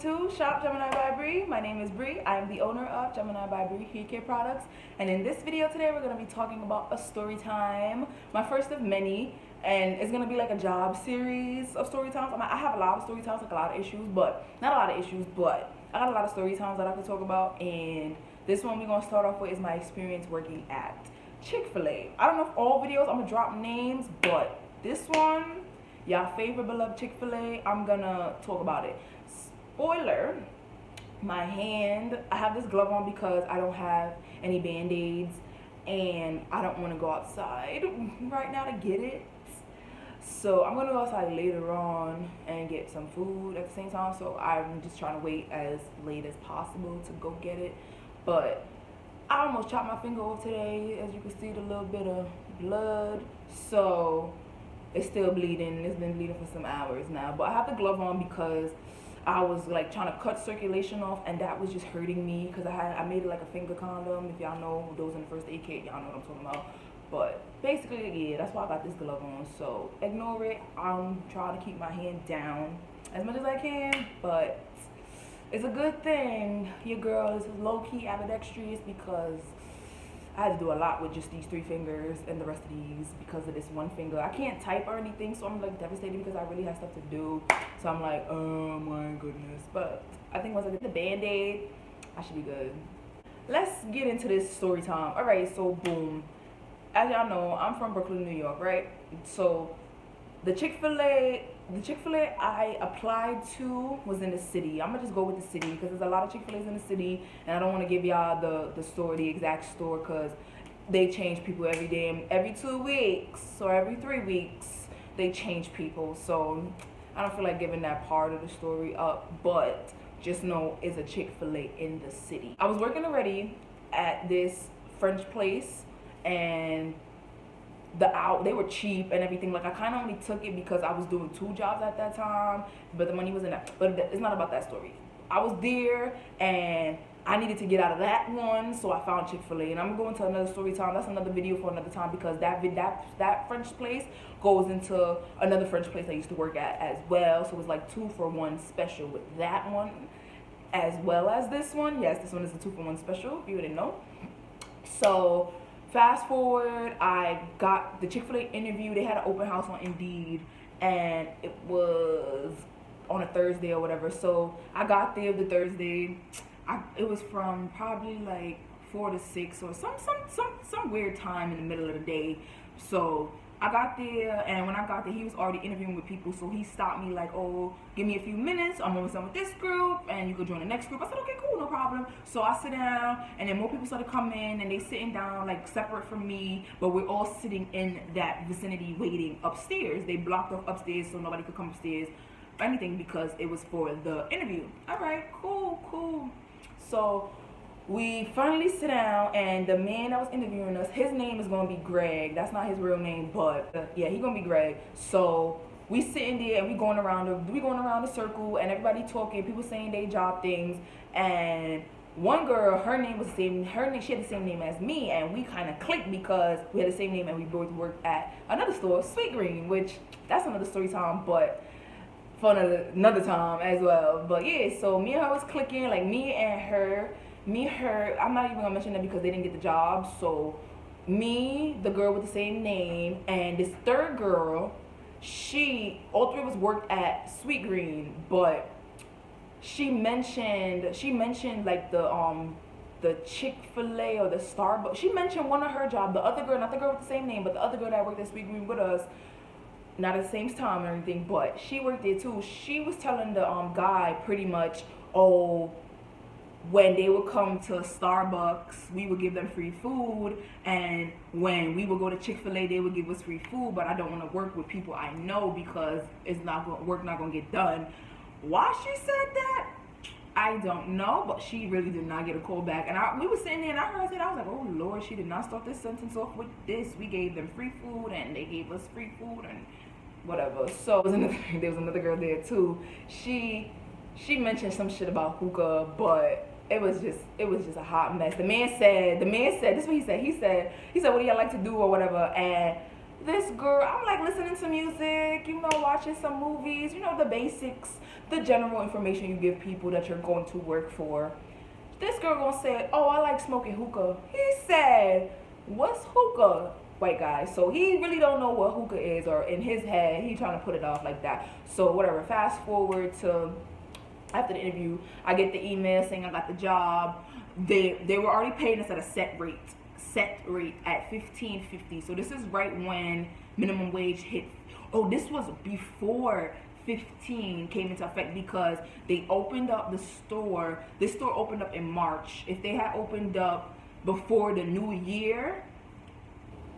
to Shop Geminibybri. My name is Bri. I am the owner of Geminibybri Hair Care Products. And in this video today, we're going to be talking about a story time. My first of many. And it's going to be like a job series of story times. I have a lot of story times, like a lot of issues, but not a lot of issues, but I got a lot of story times that I could talk about. And this one we're going to start off with is my experience working at Chick-Fil-A. I don't know if all videos I'm going to drop names, but this one, y'all favorite beloved Chick-Fil-A, I'm gonna talk about it. Spoiler, my hand, I have this glove on because I don't have any band-aids and I don't want to go outside right now to get it. So I'm gonna go outside later on and get some food at the same time, so I'm just trying to wait as late as possible to go get it. But I almost chopped my finger off today. As you can see, the little bit of blood, so it's still bleeding. It's been bleeding for some hours now, but I have the glove on because I was like trying to cut circulation off, and that was just hurting me because I made it like a finger condom. If y'all know those in the first aid kit, y'all know what I'm talking about. But basically, yeah, that's why I got this glove on. So ignore it. I'm trying to keep my hand down as much as I can, but it's a good thing. Your girl is low-key ambidextrous because I had to do a lot with just these 3 fingers and the rest of these because of this one finger. I can't type or anything, so I'm like devastated because I really have stuff to do. So I'm like, oh my goodness. But I think once I get the band-aid, I should be good. Let's get into this story time. All right, so boom. As y'all know, I'm from Brooklyn, New York, right? So the Chick-fil-A I applied to was in the city. I'm gonna just go with the city because there's a lot of Chick-fil-A's in the city, and I don't want to give y'all the store, the exact store, because they change people every day, every 2 weeks or every 3 weeks they change people. So I don't feel like giving that part of the story up, but just know it's a Chick-fil-A in the city. I was working already at this French place, and they were cheap and everything. Like, I kind of only took it because I was doing 2 jobs at that time, but the money wasn't that. But it's not about that story. I was there and I needed to get out of that one, so I found Chick-fil-A. And I'm going to another story time. That's another video for another time, because that French place goes into another French place I used to work at as well. So it was like 2 for 1 special with that one as well as this one. Yes, this one is a 2 for 1 special, if you didn't know. So fast forward, I got the Chick-fil-A interview. They had an open house on Indeed, and it was on a Thursday or whatever. So I got there the Thursday. It was from probably like 4 to 6 or some weird time in the middle of the day. So I got there, and when I got there, he was already interviewing with people. So he stopped me like, oh, give me a few minutes. I'm almost done with this group, and you could join the next group. I said, okay, cool, no problem. So I sit down, and then more people started coming, and they sitting down like separate from me, but we're all sitting in that vicinity waiting upstairs. They blocked off upstairs so nobody could come upstairs or anything because it was for the interview. All right, cool. So we finally sit down, and the man that was interviewing us, his name is gonna be Greg. That's not his real name, but yeah, he's gonna be Greg. So we sitting there and we going around the circle, and everybody talking, people saying they job things, and one girl, she had the same name as me, and we kind of clicked because we had the same name, and we both worked at another store, Sweet Green, which that's another story time, but for another time as well. But yeah, so me and her was clicking, like me and her, I'm not even gonna mention that because they didn't get the job. So me, the girl with the same name, and this third girl, all 3 of us worked at Sweet Green, but she mentioned like the Chick-fil-A or the Starbucks. She mentioned one of her jobs. The other girl, not the girl with the same name, but the other girl that worked at Sweet Green with us, not at the same time or anything, but she worked there too. She was telling the guy pretty much, oh, when they would come to Starbucks, we would give them free food, and when we would go to Chick-fil-A, they would give us free food, but I don't want to work with people I know because work not going to get done. Why she said that, I don't know, but she really did not get a call back. And we were sitting there, and I heard it. I was like, oh Lord, she did not start this sentence off with this. We gave them free food, and they gave us free food, and whatever. So there was another girl there too. She mentioned some shit about hookah, but it was just a hot mess. The man said, this is what he said. He said, what do y'all like to do or whatever? And this girl, I'm like listening to music, you know, watching some movies, you know, the basics, the general information you give people that you're going to work for. This girl gonna say, oh, I like smoking hookah. He said, what's hookah? White guy. So he really don't know what hookah is, or in his head, he trying to put it off like that. So whatever, fast forward to after the interview, I get the email saying I got the job. They were already paying us at a set rate at $15.50. So this is right when minimum wage hit. Oh, this was before 15 came into effect, because they opened up the store. This store opened up in March. If they had opened up before the new year,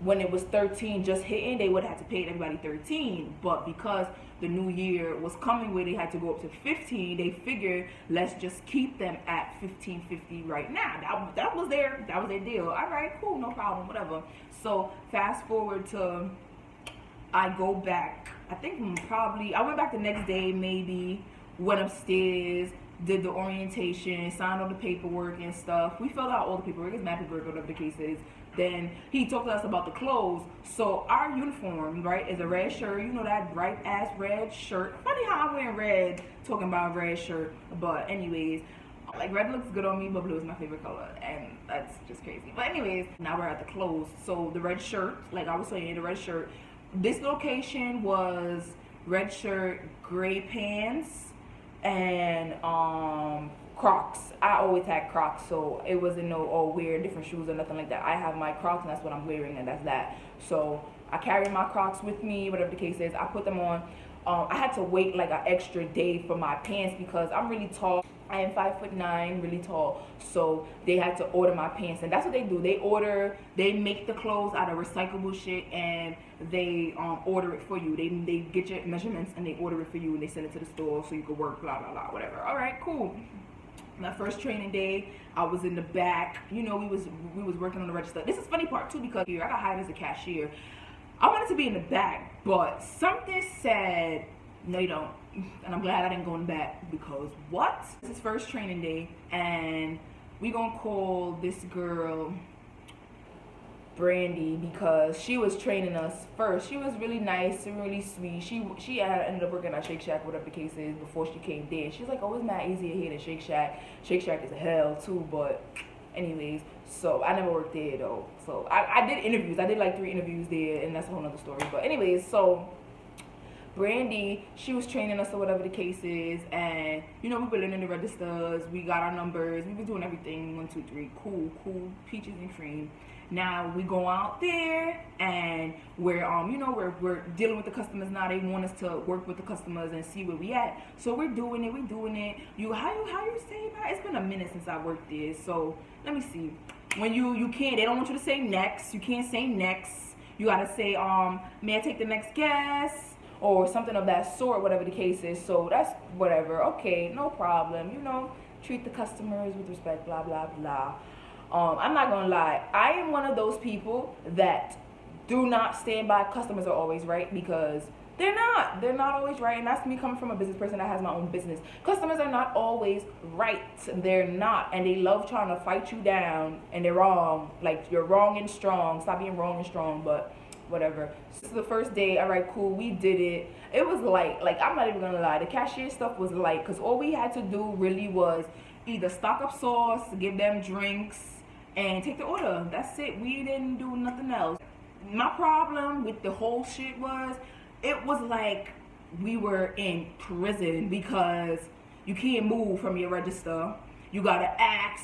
when it was 13 just hitting, they would have had to pay everybody 13. But because the new year was coming where they had to go up to 15, they figured, let's just keep them at $15.50 right now. That was their deal. All right, cool, no problem, whatever. So fast forward to, I go back, I think probably, I went back the next day maybe, went upstairs, did the orientation, signed all the paperwork and stuff. We filled out all the paperwork, it's mad paperwork, whatever the case is. Then he talked to us about the clothes. So our uniform, right, is a red shirt. You know, that bright ass red shirt. Funny how I'm wearing red, talking about red shirt. But anyways, like red looks good on me, but blue is my favorite color, and that's just crazy. But anyways, now we're at the clothes. So the red shirt, like I was saying, the red shirt. This location was red shirt, gray pants, and Crocs. I always had Crocs, so it wasn't no wear different shoes or nothing like that. I have my Crocs, and that's what I'm wearing, and that's that. So I carry my Crocs with me, whatever the case is. I put them on. I had to wait like an extra day for my pants because I'm really tall. I am 5'9", really tall. So they had to order my pants, and that's what they do. They make the clothes out of recyclable shit, and they order it for you. They get your measurements and they order it for you, and they send it to the store so you can work, blah blah blah, whatever. All right, cool. My first training day, I was in the back. You know, we was working on the register. This is funny part too, because here I got hired as a cashier. I wanted to be in the back, but something said, no you don't. And I'm glad I didn't go in the back, because what? This is first training day, and we gonna call this girl Brandy, because she was training us first. She was really nice and really sweet. She ended up working at Shake Shack, whatever the case is, before she came there. She's like, oh, it's mad easier here than Shake Shack. Shake Shack is a hell too, but anyways, so I never worked there though. So I did interviews. I did like 3 interviews there, and that's a whole nother story. But anyways, so Brandy, she was training us or whatever the case is, and you know, we were learning the registers, we got our numbers, we were doing everything, 1, 2, 3, cool, peaches and cream. Now we go out there, and we're you know, we're dealing with the customers now. They want us to work with the customers and see where we at. So we're doing it. How you say that? It's been a minute since I worked there. So let me see. When you can't, they don't want you to say next. You can't say next. You gotta say may I take the next guest, or something of that sort, whatever the case is. So that's whatever. Okay, no problem. You know, treat the customers with respect, blah blah blah. I'm not gonna lie, I am one of those people that do not stand by customers are always right, because they're not always right. And that's me coming from a business person that has my own business. Customers are not always right. They're not, and they love trying to fight you down, and they're wrong. Like, you're wrong and strong. Stop being wrong and strong. But whatever. This is the first day. All right, cool, we did it. It was light. Like, I'm not even gonna lie, the cashier stuff was light, because all we had to do really was either stock up sauce, give them drinks, and take the order. That's it. We didn't do nothing else. My problem with the whole shit was, it was like we were in prison, because you can't move from your register. You gotta ask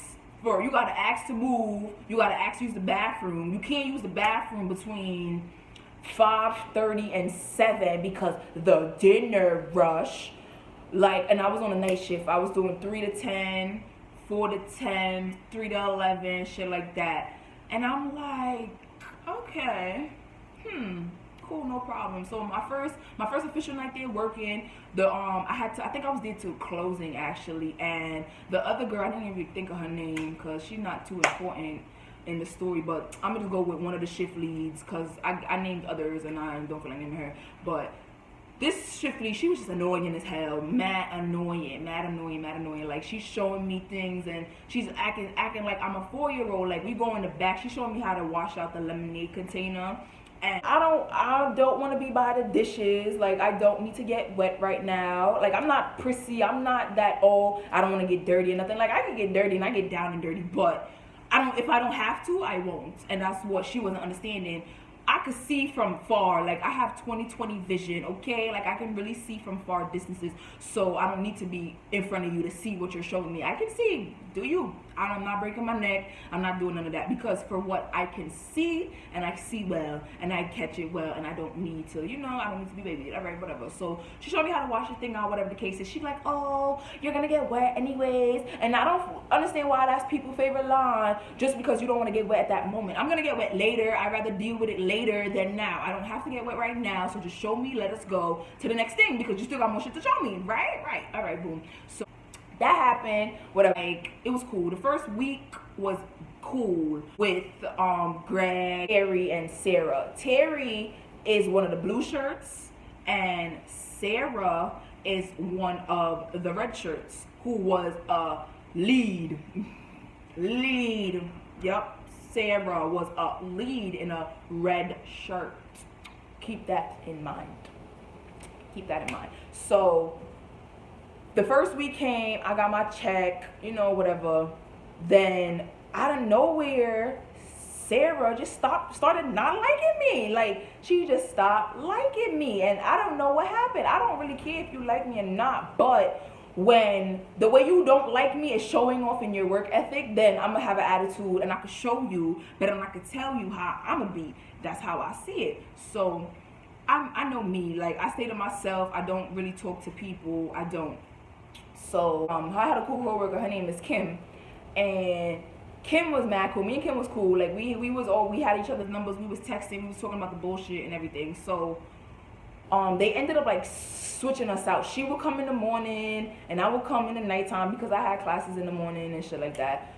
to move. You gotta ask to use the bathroom. You can't use the bathroom between 5:30 and 7 because the dinner rush. Like, and I was on a night shift. I was doing 3 to 10, 4 to 10, 3 to 11, shit like that. And I'm like, okay, cool, no problem. So my first official night there working, I think I was there till closing actually, and the other girl, I didn't even think of her name because she's not too important in the story, but I'm gonna just go with one of the shift leads, because I named others and I don't feel like naming her. But this shift lead, she was just annoying as hell. Mad annoying. Like, she's showing me things, and she's acting like I'm a 4-year-old. Like, we go in the back, she's showing me how to wash out the lemonade container. And I don't want to be by the dishes. Like, I don't need to get wet right now. Like, I'm not prissy. I'm not that, oh, I don't want to get dirty or nothing. Like, I can get dirty and I get down and dirty, but if I don't have to, I won't. And that's what she wasn't understanding. I could see from far. Like, I have 20/20 vision, okay? Like, I can really see from far distances. So I don't need to be in front of you to see what you're showing me. I can see. Do you? I'm not breaking my neck. I'm not doing none of that. Because for what I can see, and I see well, and I catch it well, and I don't need to, I don't need to be baby. All right, whatever. So she showed me how to wash the thing out, whatever the case is. She's like, oh, you're going to get wet anyways. And I don't understand why that's people's favorite line, just because you don't want to get wet at that moment. I'm going to get wet later. I'd rather deal with it later than now. I don't have to get wet right now. So just show me, let us go to the next thing, because you still got more shit to show me, right? Right. All right, boom. So that happened. Whatever. Like, it was cool. The first week was cool with Greg, Terry, and Sarah. Terry is one of the blue shirts, and Sarah is one of the red shirts, who was a lead. Yep. Sarah was a lead in a red shirt. Keep that in mind. So the first week came, I got my check, whatever. Then out of nowhere, Sarah just started not liking me. Like, she just stopped liking me, and I don't know what happened. I don't really care if you like me or not, but when the way you don't like me is showing off in your work ethic, then I'm gonna have an attitude, and I can show you, but I'm not gonna tell you how I'm gonna be. That's how I see it. So I know me. Like, I stay to myself. I don't really talk to people. I don't. So I had a cool coworker. Her name is Kim, and Kim was mad cool. Me and Kim was cool. Like, we had each other's numbers. We was texting. We was talking about the bullshit and everything. So they ended up like switching us out. She would come in the morning, and I would come in the nighttime, because I had classes in the morning and shit like that.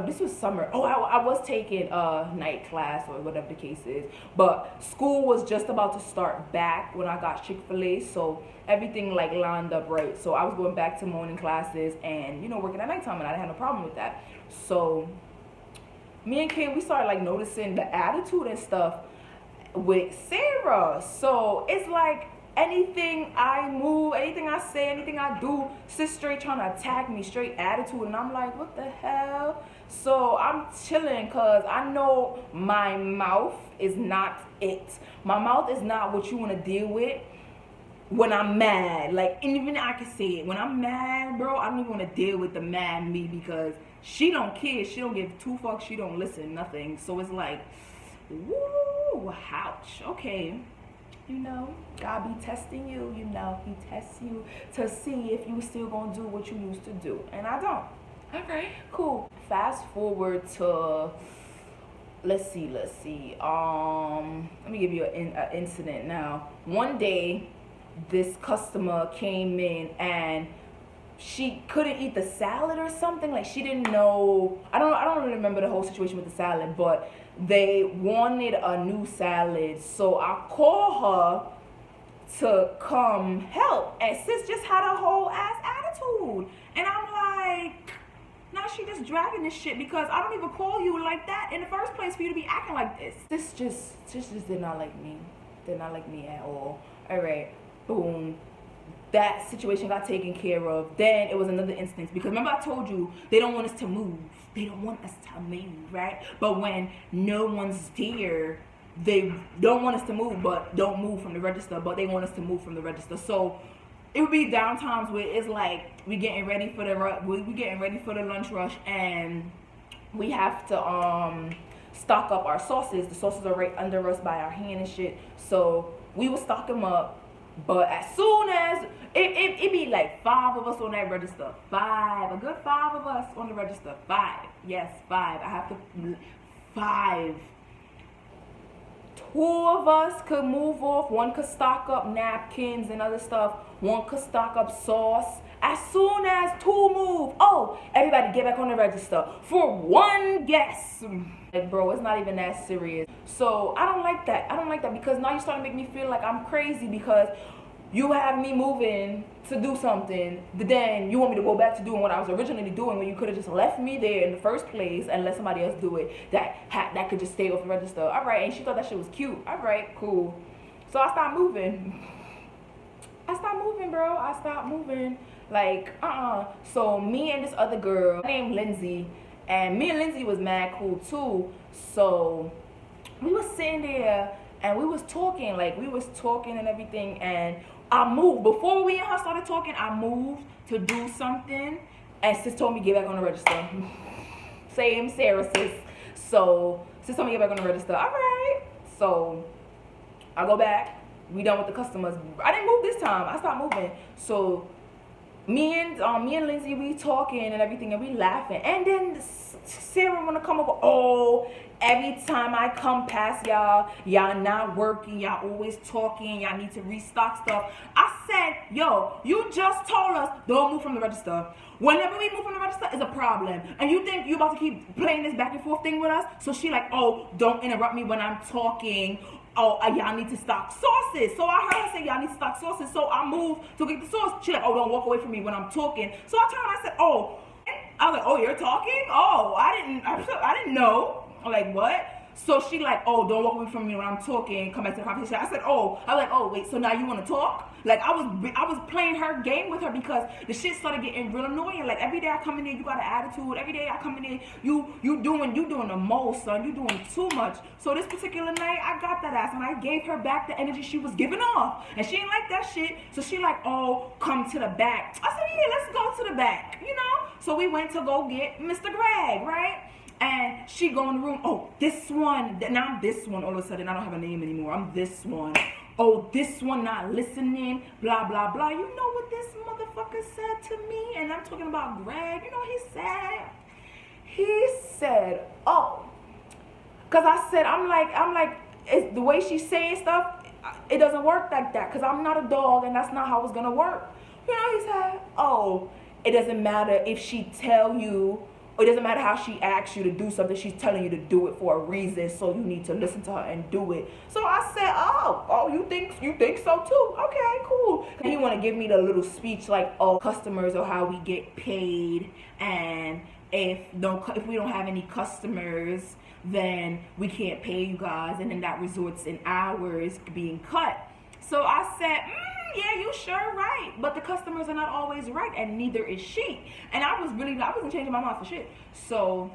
This was summer. I was taking night class, or whatever the case is. But school was just about to start back when I got Chick-Fil-A, so everything like lined up right. So I was going back to morning classes and working at nighttime, and I didn't have no problem with that. So me and Kim, we started like noticing the attitude and stuff with Sarah. So it's like, anything I move, anything I say, anything I do, sis straight trying to attack me, straight attitude. And I'm like, what the hell? So I'm chilling, because I know my mouth is not it. My mouth is not what you want to deal with when I'm mad. Like, and even I can say it. When I'm mad, bro, I don't even want to deal with the mad me, because she don't care. She don't give two fucks. She don't listen, nothing. So it's like, woo, ouch. Okay. God be testing you, He tests you to see if you still gonna do what you used to do. And I don't. Okay, cool. Fast forward to, let's see. Let me give you an incident now. One day, this customer came in, and she couldn't eat the salad or something. Like, she didn't know. I don't really remember the whole situation with the salad, but they wanted a new salad. So I called her to come help, and sis just had a whole ass attitude. And I'm like, now she just dragging this shit, because I don't even call you like that in the first place for you to be acting like this. This just did not like me. Did not like me at all. All right, boom. That situation got taken care of. Then it was another instance, because remember I told you they don't want us to move. They don't want us to move, right? But when no one's there, they don't want us to move, but don't move from the register, but they want us to move from the register. So it would be down times where it's like we getting ready for the lunch rush, and we have to stock up our sauces. The sauces are right under us by our hand and shit. So we would stock them up. But as soon as it be like 5 of us on that register, a good 5 of us on the register, 5, yes, 5. I have to 5. 2 of us could move off. 1 could stock up napkins and other stuff. 1 could stock up sauce. As soon as 2 move, oh, everybody get back on the register for 1 guess. Like, bro, it's not even that serious. So I don't like that. Because now you're starting to make me feel like I'm crazy, because you have me moving to do something, but then you want me to go back to doing what I was originally doing when you could have just left me there in the first place and let somebody else do it that could just stay off the register. All right, and she thought that shit was cute. All right, cool. So I stopped moving. Bro. I stopped moving. Like, So me and this other girl named Lindsay, and me and Lindsay was mad cool too. So we was sitting there and we was talking and everything, and I moved. Before we and her started talking, I moved to do something, and sis told me get back on the register. Same Sarah, sis. So sis told me get back on the register. All right. So I go back. We done with the customers. I didn't move this time. I stopped moving. So me and Lindsay, we talking and everything, and we laughing. And then Sarah wanna come over. Oh, every time I come past y'all not working, y'all always talking, y'all need to restock stuff. I said, yo, you just told us don't move from the register. Whenever we move from the register is a problem. And you think you about to keep playing this back and forth thing with us? So she like, oh, don't interrupt me when I'm talking. Oh, y'all need to stock sauces. So I heard her say y'all need to stock sauces. So I moved to get the sauce. She like, oh, don't walk away from me when I'm talking. So I turned around and I said, oh. I was like, oh, you're talking? Oh, I didn't know. I'm like, what? So she like, oh, don't walk away from me when I'm talking. Come back to the conversation. I said, oh. I was like, oh, wait. So now you want to talk? Like I was playing her game with her because the shit started getting real annoying. Like every day I come in there, you got an attitude. Every day I come in there, you doing the most, son. You doing too much. So this particular night, I got that ass and I gave her back the energy she was giving off, and she didn't like that shit. So she like, oh, come to the back. I said, yeah, let's go to the back. You know. So we went to go get Mr. Greg, right? And she go in the room, oh, this one, now I'm this one. All of a sudden, I don't have a name anymore. I'm this one. Oh, this one not listening, blah, blah, blah. You know what this motherfucker said to me? And I'm talking about Greg. You know what he said? He said, oh. Because I said, I'm like, it's the way she's saying stuff, it doesn't work like that. Because I'm not a dog, and that's not how it's going to work. You know, he said, oh, it doesn't matter if she tell you, or it doesn't matter how she asks you to do something, she's telling you to do it for a reason, so you need to listen to her and do it. So I said, oh, you think so too? Okay, cool. And he want to give me the little speech like, oh, customers are how we get paid, and if we don't have any customers, then we can't pay you guys, and then that results in hours being cut. So I said, yeah, you sure right, but the customers are not always right, and neither is she. And I wasn't changing my mind for shit. So,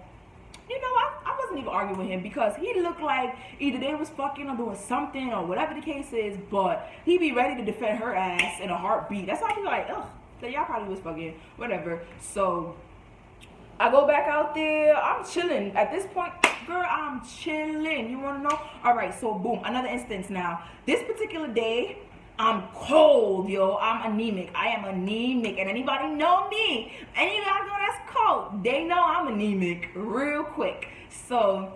you know, I wasn't even arguing with him because he looked like either they was fucking or doing something or whatever the case is, but he be ready to defend her ass in a heartbeat. That's why he like, ugh, so y'all probably was fucking, whatever. So I go back out there. I'm chilling. At this point, girl, I'm chilling. You want to know? All right, so boom, another instance now. This particular day, I'm cold, yo. I'm anemic. I am anemic. And anybody know me, anybody know that's cold, they know I'm anemic real quick. So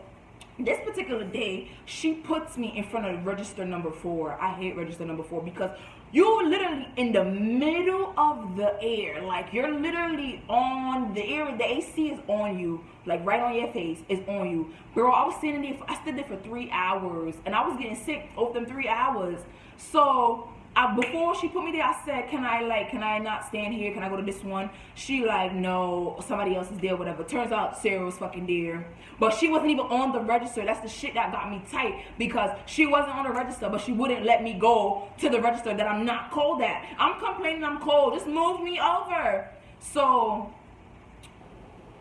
this particular day, she puts me in front of register number 4. I hate register number 4 because you're literally in the middle of the air. Like, you're literally on the air. The AC is on you. Like, right on your face. It's on you. Girl, I was sitting there. I stood there for 3 hours. And I was getting sick over them 3 hours. So before she put me there, I said, can I not stand here? Can I go to this one? She like, no, somebody else is there, whatever. Turns out Sarah was fucking there. But she wasn't even on the register. That's the shit that got me tight, because she wasn't on the register, but she wouldn't let me go to the register that I'm not cold at. I'm complaining I'm cold. Just move me over. So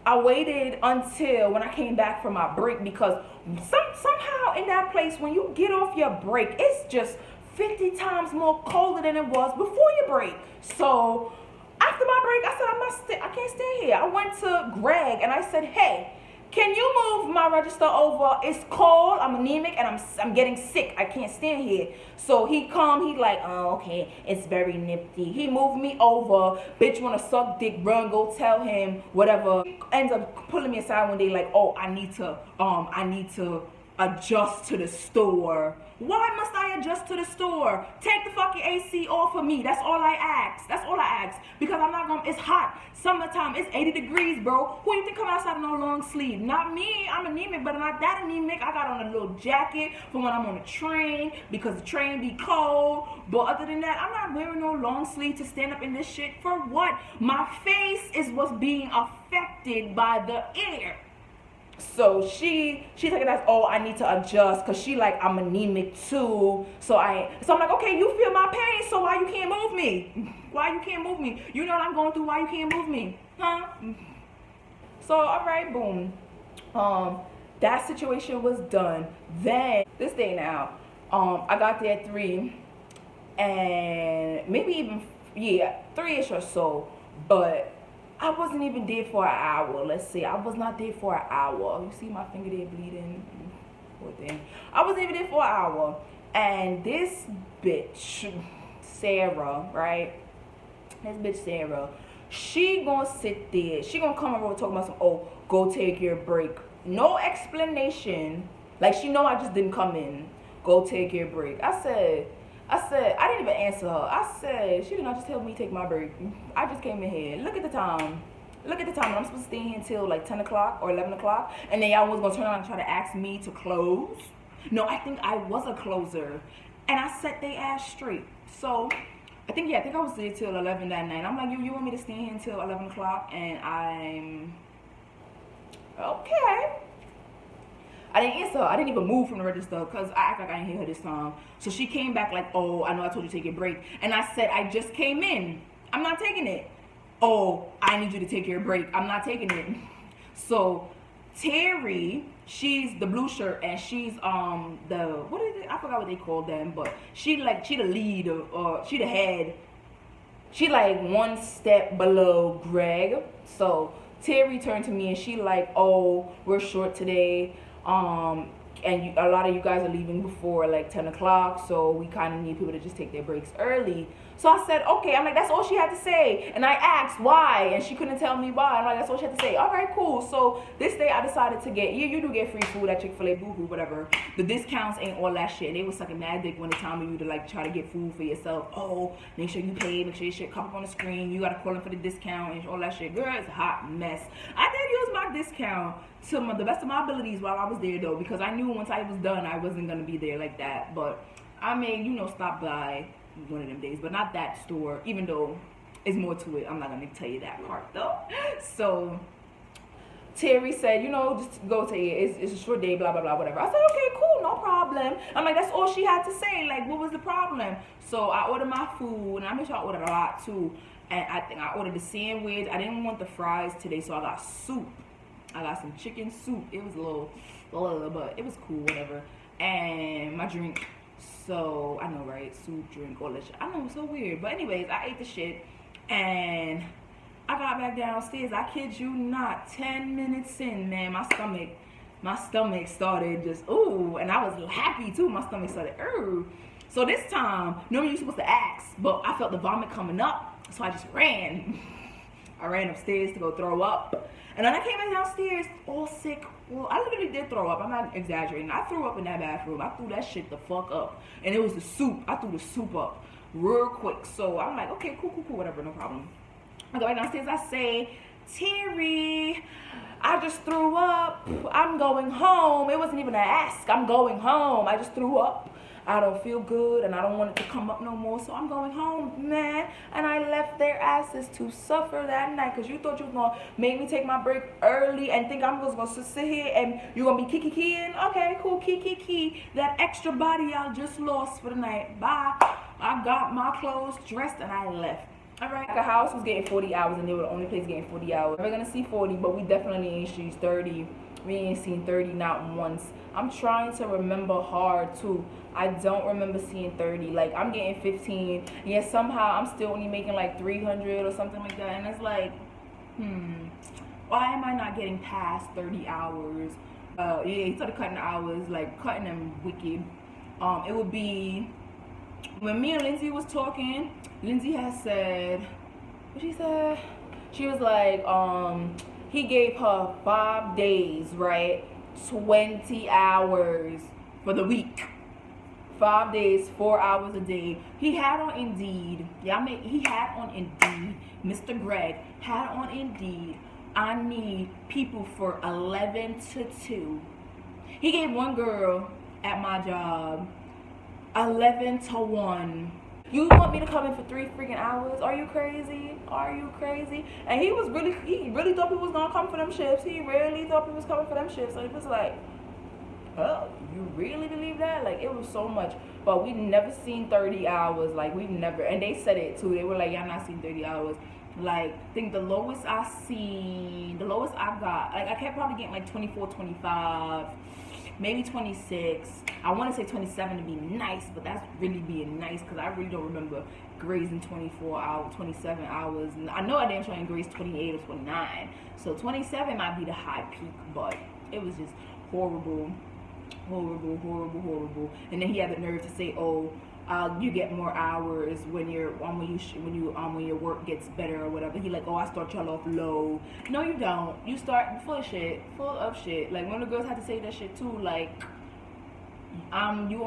I waited until when I came back from my break, because somehow in that place, when you get off your break, it's just 50 times more colder than it was before your break. So after my break, I said, I can't stay here. I went to Greg and I said, hey, can you move my register over? It's cold, I'm anemic, and I'm getting sick. I can't stand here. So he like, oh, okay, it's very nifty. He moved me over. Bitch wanna suck dick, run, go tell him, whatever. He ends up pulling me aside one day like, oh, I need to adjust to the store. Why must I adjust to the store? Take the fucking AC off of me. That's all I ask. That's all I ask. Because I'm not gonna, it's hot. Summertime, it's 80 degrees, bro. Who you think come outside in no long sleeve? Not me. I'm anemic, but I'm not that anemic. I got on a little jacket for when I'm on the train because the train be cold. But other than that, I'm not wearing no long sleeve to stand up in this shit. For what? My face is what's being affected by the air. So she took it as, oh, I need to adjust because she like, I'm anemic too. So I'm like, okay, you feel my pain, so why you can't move me? Why you can't move me? You know what I'm going through, why you can't move me? Huh? So, all right, boom. That situation was done. Then, this day now, I got there at 3 and maybe even, 3-ish or so, but I wasn't even there for an hour. Let's see. I was not there for an hour. You see my finger there bleeding? Poor thing. I wasn't even there for an hour. And this bitch, Sarah, right? This bitch, Sarah, she gonna sit there. She gonna come over and talk about some, oh, go take your break. No explanation. Like, she know I just didn't come in. Go take your break. I said, I didn't even answer her. I said, she did not just tell me to take my break. I just came in here. Look at the time. Look at the time. I'm supposed to stay here until like 10 o'clock or 11 o'clock. And then y'all was going to turn around and try to ask me to close. No, I think I was a closer. And I set they ass straight. So, I think I was there till 11 that night. I'm like, you want me to stay here until 11 o'clock? And I'm, okay. I didn't answer her. I didn't even move from the register because I act like I didn't hear her this time. So she came back like, oh, I know I told you to take your break. And I said, I just came in. I'm not taking it. Oh, I need you to take your break. I'm not taking it. So Terry, she's the blue shirt and she's what is it? I forgot what they called them, but she the lead or she the head. She like one step below Greg. So Terry turned to me and she like, oh, we're short today. And a lot of you guys are leaving before like 10 o'clock, so we kind of need people to just take their breaks early. So I said, okay. I'm like, that's all she had to say. And I asked why, and she couldn't tell me why. I'm like, that's all she had to say. All right, cool. So this day I decided to get, you do get free food at Chick-Fil-A, boo-hoo, whatever. The discounts ain't all that shit. They was sucking mad dick when it's time for you to like try to get food for yourself. Oh, make sure you pay, make sure your shit come up on the screen. You gotta call in for the discount and all that shit. Girl, it's a hot mess. I did use my discount to the best of my abilities while I was there though, because I knew once I was done I wasn't gonna be there like that. But I may, stop by one of them days, but not that store, even though it's more to it. I'm not gonna tell you that part though. So Terry said, just go take it. It's a short day, blah blah blah, whatever. I said, okay, cool, no problem. I'm like, that's all she had to say. Like, what was the problem? So I ordered my food, and I made sure I ordered a lot too. And I think I ordered the sandwich. I didn't want the fries today, so I got soup. I got some chicken soup. It was a little, but it was cool, whatever. And my drink. So, I know, right? Soup, drink, all that shit. I know, it's so weird. But anyways, I ate the shit. And I got back downstairs. I kid you not. 10 minutes in, man, my stomach started just, ooh. And I was happy, too. My stomach started, ooh. So this time, normally you're supposed to ask. But I felt the vomit coming up. So I just ran. I ran upstairs to go throw up. And then I came back downstairs all sick. Well, I literally did throw up. I'm not exaggerating. I threw up in that bathroom. I threw that shit the fuck up. And it was the soup. I threw the soup up real quick. So I'm like, okay, cool, whatever, no problem. I go back downstairs. I say, Terry, I just threw up. I'm going home. It wasn't even an ask. I'm going home. I just threw up. I don't feel good and I don't want it to come up no more, so I'm going home, man. And I left their asses to suffer that night, because you thought you was going to make me take my break early and think I'm just going to sit here and you're going to be kiki-keying? Okay, cool, kiki-key. That extra body I just lost for the night. Bye. I got my clothes, dressed, and I left. All right, the house was getting 40 hours and they were the only place getting 40 hours. We're going to see 40, but we definitely ain't seen 30. We ain't seen 30 not once. I'm trying to remember hard too. I don't remember seeing 30. Like, I'm getting 15. Yet somehow I'm still only making like 300 or something like that. And it's like, why am I not getting past 30 hours? He started cutting the hours, like cutting them wicked. It would be, when me and Lindsay was talking, Lindsay had said, what she said? She was like, he gave her 5 days, right? 20 hours for the week. 5 days, 4 hours a day. He had on Indeed. He had on Indeed. Mr. Greg had on Indeed. I need people for 11 to 2. He gave one girl at my job 11 to 1. You want me to come in for 3 freaking hours? Are you crazy? Are you crazy? And he really thought he was gonna come for them shifts. He really thought he was coming for them shifts. So it was like, oh, you really believe that? Like, it was so much. But we never seen 30 hours. Like, we never. And they said it too. They were like, y'all not seen 30 hours. Like, I think the lowest I got, like, I kept probably getting like 24, 25, maybe 26. I want to say 27 to be nice, but that's really being nice because I really don't remember grazing 24 hours, 27 hours. And I know I didn't try and graze 28 or 29. So 27 might be the high peak, but it was just horrible. And then he had the nerve to say, "Oh, you get more hours when your work gets better or whatever." He like, "Oh, I start y'all off low." No, you don't. You start full of shit. Like, one of the girls had to say that shit too. Like, you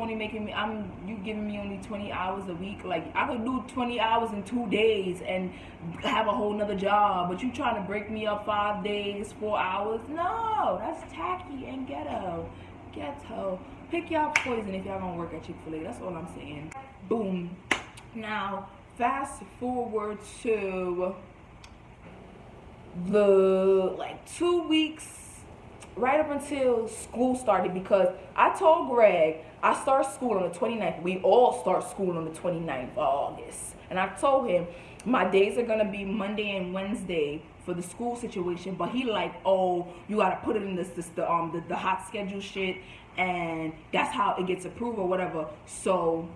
giving me only 20 hours a week. Like, I could do 20 hours in 2 days and have a whole nother job, but you trying to break me up 5 days, 4 hours? No, that's tacky and ghetto. Pick y'all poison if y'all gonna work at Chick-Fil-A. That's all I'm saying. Boom. Now, fast forward to the 2 weeks right up until school started, because I told Greg I start school on the 29th. We all start school on the 29th of August. And I told him my days are gonna be Monday and Wednesday for the school situation, but he like, "Oh, you gotta put it in the hot schedule shit, and that's how it gets approved or whatever." So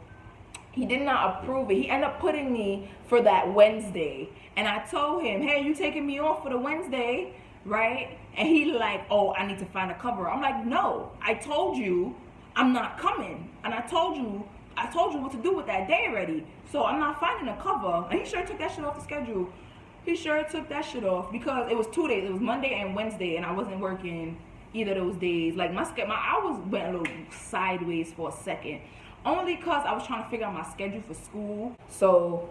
he did not approve it. He ended up putting me for that Wednesday, and I told him, "Hey, you taking me off for the Wednesday, right?" And he like, "Oh, I need to find a cover." I'm like, "No, I told you I'm not coming, and I told you what to do with that day already. So I'm not finding a cover." And he sure took that shit off the schedule. He sure took that shit off because it was 2 days. It was Monday and Wednesday, and I wasn't working either of those days. Like, my hours went a little sideways for a second, only because I was trying to figure out my schedule for school. So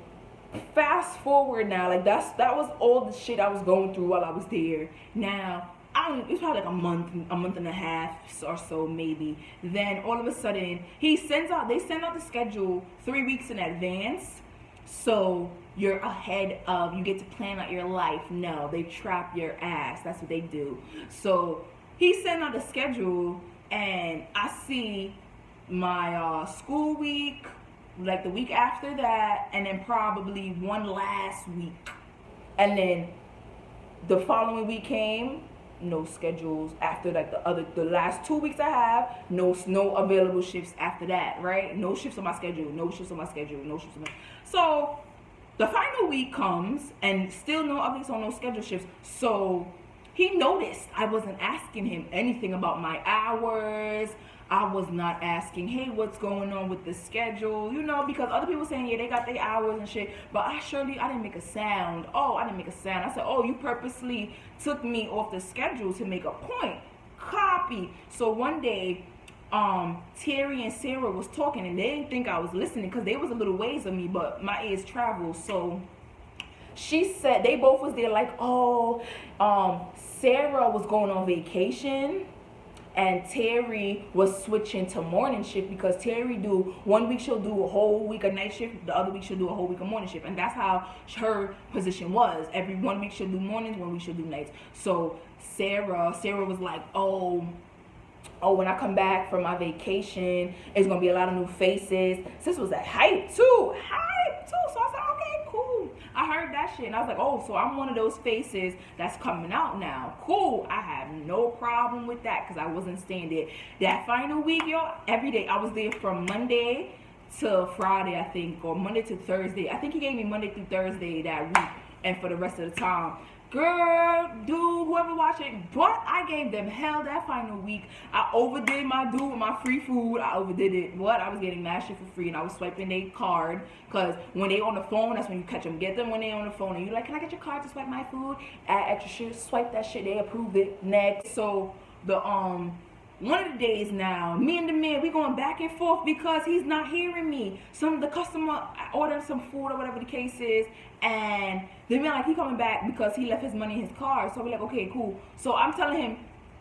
fast forward now, like, that was all the shit I was going through while I was there. Now, it was probably like a month and a half or so maybe. Then all of a sudden, they send out the schedule 3 weeks in advance. So you're ahead of, you get to plan out your life. No, they trap your ass. That's what they do. So he sent out the schedule, and I see my school week, like the week after that, and then probably one last week. And then the following week came, no schedules after, like, the last 2 weeks I have, no available shifts after that, right? No shifts on my schedule. So the final week comes, and still no updates on no schedule shifts. So he noticed I wasn't asking him anything about my hours. I was not asking, "Hey, what's going on with the schedule?" Because other people saying, yeah, they got their hours and shit, but I didn't make a sound. I said, "Oh, you purposely took me off the schedule to make a point." Copy. So one day, Terry and Sarah was talking, and they didn't think I was listening because they was a little ways of me, but my ears travel. So she said, they both was there like, "Oh, Sarah was going on vacation, and Terry was switching to morning shift, because Terry do 1 week she'll do a whole week of night shift, the other week she'll do a whole week of morning shift." And that's how her position was. Every 1 week she'll do mornings, 1 week she'll do nights. So Sarah was like, oh, when I come back from my vacation, it's gonna be a lot of new faces. Sis was at hype too. So I said, okay, cool. I heard that shit, and I was like, oh, so I'm one of those faces that's coming out now. Cool. I have no problem with that, because I wasn't staying there. That final week, yo, every day. I was there from Monday to Friday, I think, or Monday to Thursday. I think he gave me Monday through Thursday that week, and for the rest of the time. Girl, dude, whoever watched it, but I gave them hell that final week. I overdid my dude with my free food. I overdid it. I was getting mad shit for free, and I was swiping their card, because when they on the phone, that's when you catch them. Get them when they on the phone, and you like, "Can I get your card to swipe my food?" Add extra shit, swipe that shit, they approve it. Next. So one of the days now, me and the man, we going back and forth because he's not hearing me. The customer ordered some food or whatever the case is, and the man like he coming back because he left his money in his car. So we're like, okay, cool. So I'm telling him,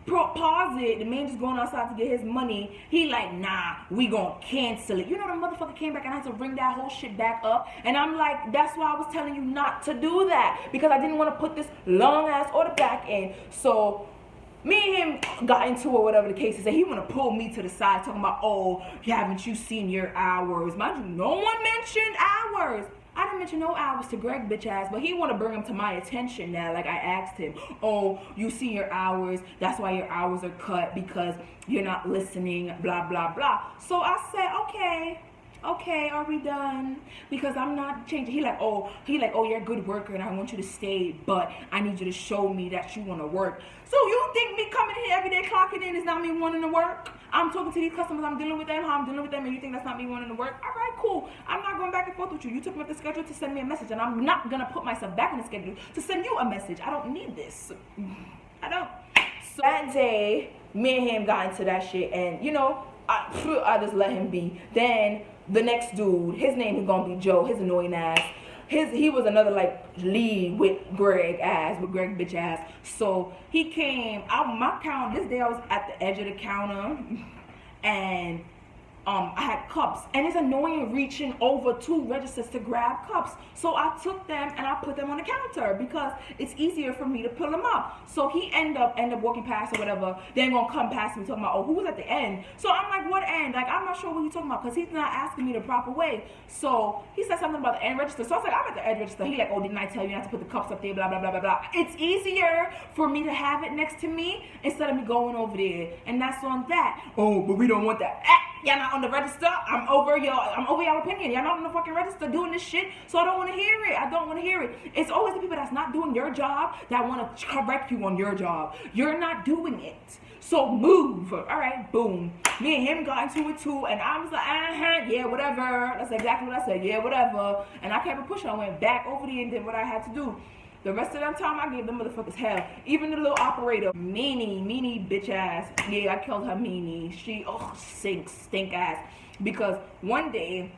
pause it. The man just going outside to get his money. He like, nah, we gonna cancel it. You know, the motherfucker came back and I had to bring that whole shit back up. And I'm like, that's why I was telling you not to do that, because I didn't want to put this long ass order back in. So me and him got into it, whatever the case is, and he want to pull me to the side talking about, oh, haven't you seen your hours? Mind you, no one mentioned hours. I didn't mention no hours to Greg bitch ass, but he want to bring them to my attention now. Like I asked him, oh, you see your hours, that's why your hours are cut, because you're not listening, blah blah blah. So I said, okay, are we done? Because I'm not changing. He like, oh, you're a good worker and I want you to stay, but I need you to show me that you want to work. So you think me coming here every day clocking in is not me wanting to work? I'm talking to these customers, I'm dealing with them, how I'm dealing with them, and you think that's not me wanting to work? All right, cool. I'm not going back and forth with you. You took me off the schedule to send me a message, and I'm not going to put myself back on the schedule to send you a message. I don't need this. I don't. So that day, me and him got into that shit, and you know, I just let him be. Then the next dude, his name is gonna be Joe, his annoying ass. He was another like lead with Greg bitch ass. So he came out my counter. This day I was at the edge of the counter, and I had cups, and it's annoying reaching over two registers to grab cups. So I took them and I put them on the counter because it's easier for me to pull them up. So he end up walking past or whatever. They ain't gonna come past me talking about, oh, who was at the end? So I'm like, what end? Like, I'm not sure what he's talking about because he's not asking me the proper way. So he said something about the end register. So I was like, I'm at the end register. He like, oh, didn't I tell you not to put the cups up there? Blah blah blah blah blah. It's easier for me to have it next to me instead of me going over there, and that's on that. Oh, but we don't want that. Y'all not on the register. I'm over y'all opinion. Y'all not on the fucking register doing this shit. So I don't want to hear it. I don't want to hear it. It's always the people that's not doing your job that want to correct you on your job. You're not doing it. So move. All right, boom. Me and him got into it too, and I was like, yeah, whatever. That's exactly what I said. Yeah, whatever. And I kept pushing. I went back over there and did what I had to do. The rest of that time, I gave them motherfuckers hell. Even the little operator, meanie bitch ass. Yeah, I killed her meanie. She, stink ass. Because one day,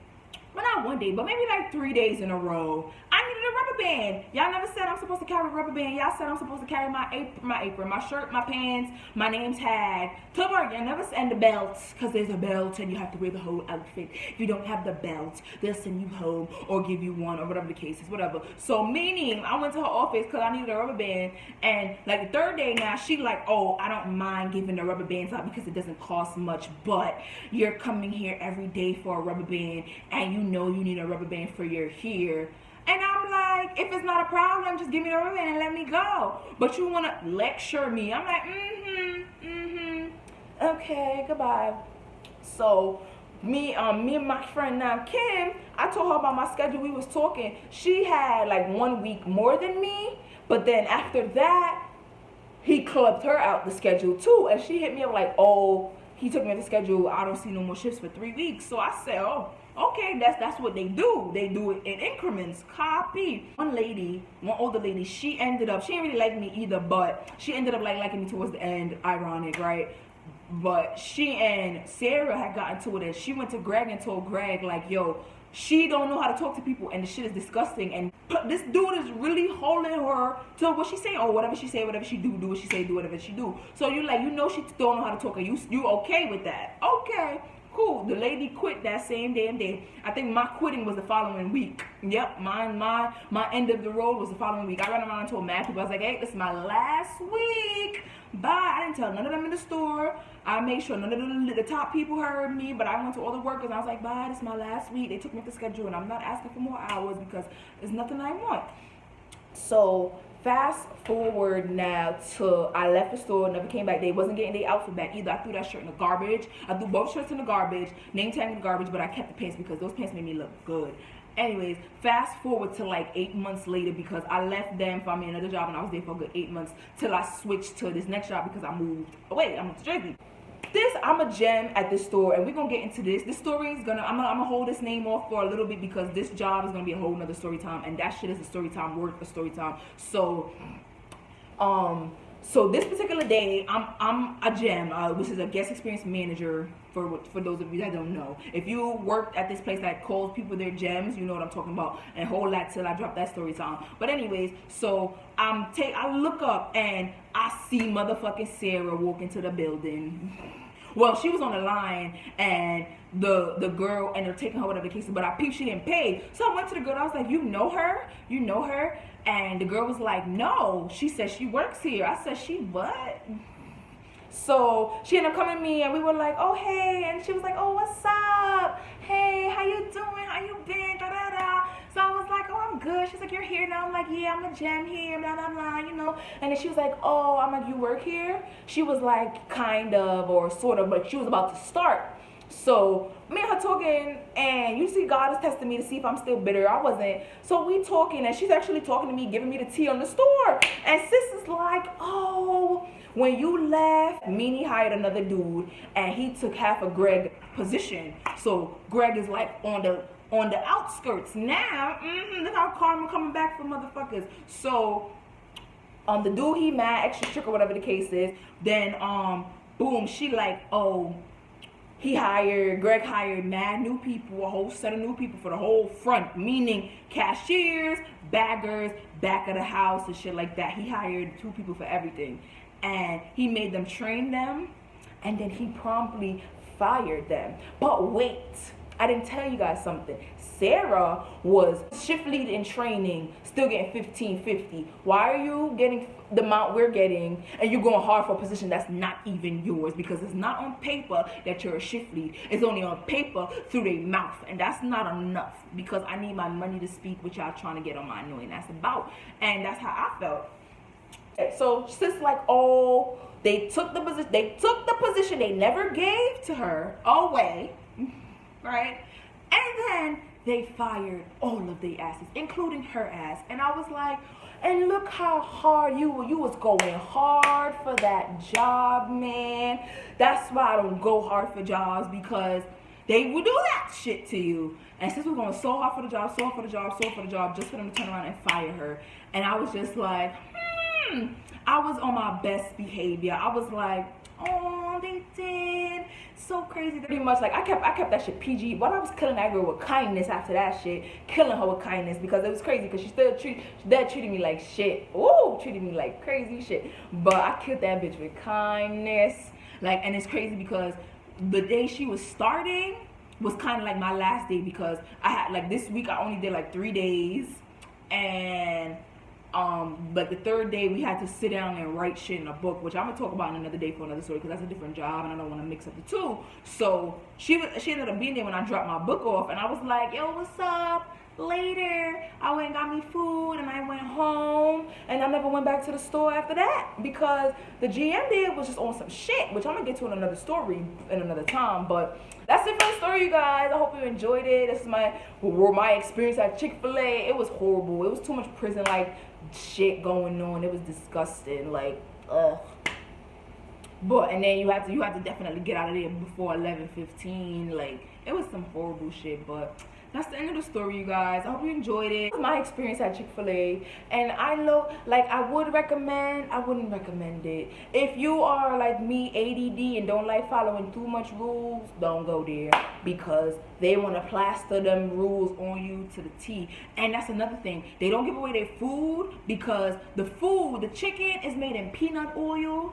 well, not one day, but maybe like 3 days in a row, I needed a rubber band. Y'all never said I'm supposed to carry a rubber band. Y'all said I'm supposed to carry my apron, my shirt, my pants, my name tag to work. Y'all never said the belt, because there's a belt and you have to wear the whole outfit. If you don't have the belt, they'll send you home or give you one or whatever the case is, whatever. So meaning, I went to her office because I needed a rubber band, and like the third day now, she like, oh, I don't mind giving the rubber bands out because it doesn't cost much, but you're coming here every day for a rubber band and you know you need a rubber band for your hair. And I'm like, if it's not a problem, just give me the rubber band and let me go. But you want to lecture me. I'm like, okay, goodbye. So me and my friend now, Kim, I told her about my schedule. We was talking. She had like 1 week more than me. But then after that, he clubbed her out the schedule too. And she hit me up like, oh, he took me off the schedule. I don't see no more shifts for 3 weeks. So I said, oh, okay, that's what they do. They do it in increments. Copy. One older lady, she didn't really like me either, but she ended up like liking me towards the end. Ironic, right? But she and Sarah had gotten to it, and she went to Greg and told Greg like, yo, she don't know how to talk to people, and the shit is disgusting, and this dude is really holding her to what she say, or whatever she say, whatever she do what she say, do whatever she do. So you like, you know, she don't know how to talk, and you okay with that? Okay. Cool. The lady quit that same damn day. I think my quitting was the following week. Yep, my end of the road was the following week. I ran around and told mad people, I was like, hey, this is my last week. Bye. I didn't tell none of them in the store. I made sure none of the top people heard me, but I went to all the workers and I was like, bye, this is my last week. They took me off the schedule and I'm not asking for more hours because there's nothing I want. So fast forward now to I left the store, never came back. They wasn't getting their outfit back either. I threw that shirt in the garbage. I threw both shirts in the garbage, name tag in the garbage, but I kept the pants because those pants made me look good. Anyways, fast forward to like 8 months later, because I left them, found me another job, and I was there for a good 8 months till I switched to this next job because I moved away. I moved to Jersey. I'm a gem at this store, and we're gonna get into this. This story is I'm gonna hold this name off for a little bit because this job is gonna be a whole nother story time, and that shit is a story time worth a story time. So So this particular day, I'm a gem, which is a guest experience manager. For those of you that don't know, if you worked at this place that calls people their gems, you know what I'm talking about. And hold that till I drop that story time. But anyways, so I look up and I see motherfucking Sarah walk into the building. Well, she was on the line, and the girl, and they're taking her, whatever the case is, but I peeped she didn't pay. So I went to the girl, I was like, you know her? You know her? And the girl was like, no. She said she works here. I said, she what? So she ended up coming to me, and we were like, oh, hey. And she was like, oh, what's up? Hey, how you doing? How you been? Da, da, da. So I was like, oh, I'm good. She's like, you're here now? I'm like, yeah, I'm a gem here, blah, blah, blah, you know. And then she was like, oh, I'm like, you work here? She was like, kind of, or sort of, but she was about to start. So me and her talking, and you see God is testing me to see if I'm still bitter. I wasn't. So we talking, and she's actually talking to me, giving me the tea on the store. And sis is like, oh, when you left, Meanie hired another dude, and he took half of Greg's position. So Greg is like on the outskirts now. Look how karma coming back for motherfuckers. So the dude he mad, extra trick or whatever the case is. Then boom, she like, oh, Greg hired mad new people, a whole set of new people for the whole front, meaning cashiers, baggers, back of the house and shit like that. He hired 2 people for everything. And he made them train them, and then he promptly fired them. But wait, I didn't tell you guys something. Sarah was shift lead in training, still getting $15.50. Why are you getting the amount we're getting, and you're going hard for a position that's not even yours? Because it's not on paper that you're a shift lead. It's only on paper through their mouth, and that's not enough, because I need my money to speak, which y'all trying to get on my annoying ass about. And that's how I felt. So sis like, oh, they took the position they never gave to her away, right? And then they fired all of their asses, including her ass. And I was like, and look how hard you was going hard for that job, man. That's why I don't go hard for jobs, because they will do that shit to you. And since we're going so hard for the job, so hard for the job, so hard for the job, just for them to turn around and fire her. And I was just like, I was on my best behavior. I was like, oh, they did. So crazy. Pretty much like I kept that shit PG. But I was killing that girl with kindness after that shit. Killing her with kindness, because it was crazy, because she still treated me like shit. Ooh, treated me like crazy shit. But I killed that bitch with kindness. Like, and it's crazy because the day she was starting was kind of like my last day, because I had like this week I only did like 3 days, and but the 3rd day we had to sit down and write shit in a book, which I'm gonna talk about in another day for another story, because that's a different job and I don't want to mix up the two. So she ended up being there when I dropped my book off, and I was like, yo, what's up? Later. I went and got me food, and I went home, and I never went back to the store after that, because the GM there was just on some shit, which I'm gonna get to in another story in another time. But that's it for the story, you guys. I hope you enjoyed it. This is my experience at Chick-Fil-A. It was horrible. It was too much prison like shit going on. It was disgusting. Like, ugh. But and then you had to definitely get out of there before 11:15. Like, it was some horrible shit. But that's the end of the story, you guys. I hope you enjoyed it. It was my experience at Chick-Fil-A, and I know, like, I wouldn't recommend it. If you are like me, ADD, and don't like following too much rules, don't go there, because they want to plaster them rules on you to the T. And that's another thing. They don't give away their food, because the chicken is made in peanut oil.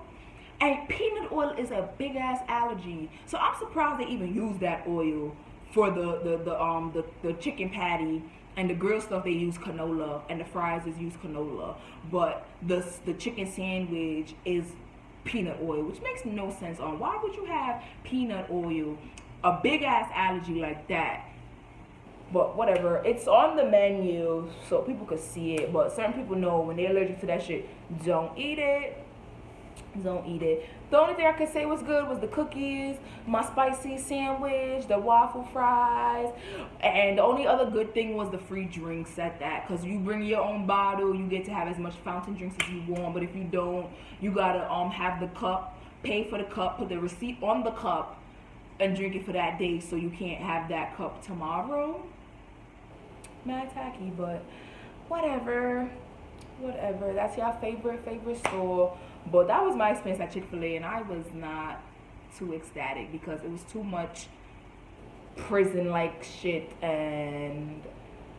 And peanut oil is a big ass allergy. So I'm surprised they even use that oil for the chicken patty, and the grilled stuff they use canola, and the fries is use canola. But the chicken sandwich is peanut oil, which makes no sense. Why would you have peanut oil, a big ass allergy like that? But whatever, it's on the menu so people could see it. But certain people know when they're allergic to that shit, don't eat it. Don't eat it. The only thing I could say was good was the cookies, my spicy sandwich, the waffle fries, and the only other good thing was the free drinks at that, because you bring your own bottle, you get to have as much fountain drinks as you want. But if you don't, you gotta have the cup, pay for the cup, put the receipt on the cup, and drink it for that day, so you can't have that cup tomorrow. Mad tacky, but whatever. That's your favorite store. But that was my experience at Chick-Fil-A, and I was not too ecstatic because it was too much prison-like shit, and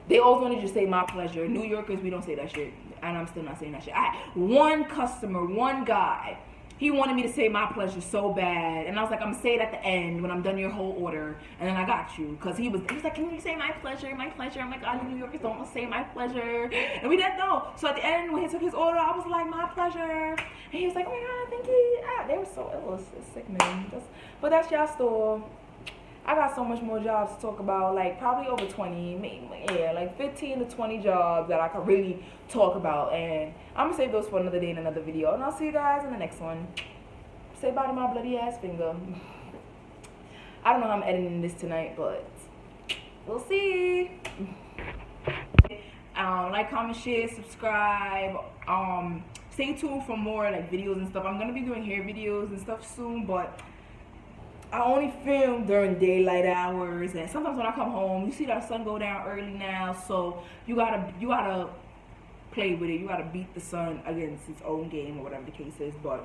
they always wanted you to say my pleasure. New Yorkers, we don't say that shit, and I'm still not saying that shit. One customer, one guy, he wanted me to say my pleasure so bad, and I was like, I'm gonna say it at the end when I'm done your whole order, and then I got you, because he was like, can you say my pleasure, my pleasure? I'm like, oh, New Yorkers don't want to say my pleasure, and we didn't know. So at the end, when he took his order, I was like, my pleasure, and he was like, oh my god, thank you. They were so, it was sick, man. But that's y'all store. I got so much more jobs to talk about, like probably over 20, maybe, yeah, like 15 to 20 jobs that I could really talk about, and I'm gonna save those for another day in another video, and I'll see you guys in the next one. Say bye to my bloody ass finger. I don't know how I'm editing this tonight, but we'll see. Like, comment, share, subscribe. Stay tuned for more like videos and stuff. I'm gonna be doing hair videos and stuff soon, but I only film during daylight hours, and sometimes when I come home, you see that sun go down early now, so you gotta play with it. You gotta beat the sun against its own game, or whatever the case is. But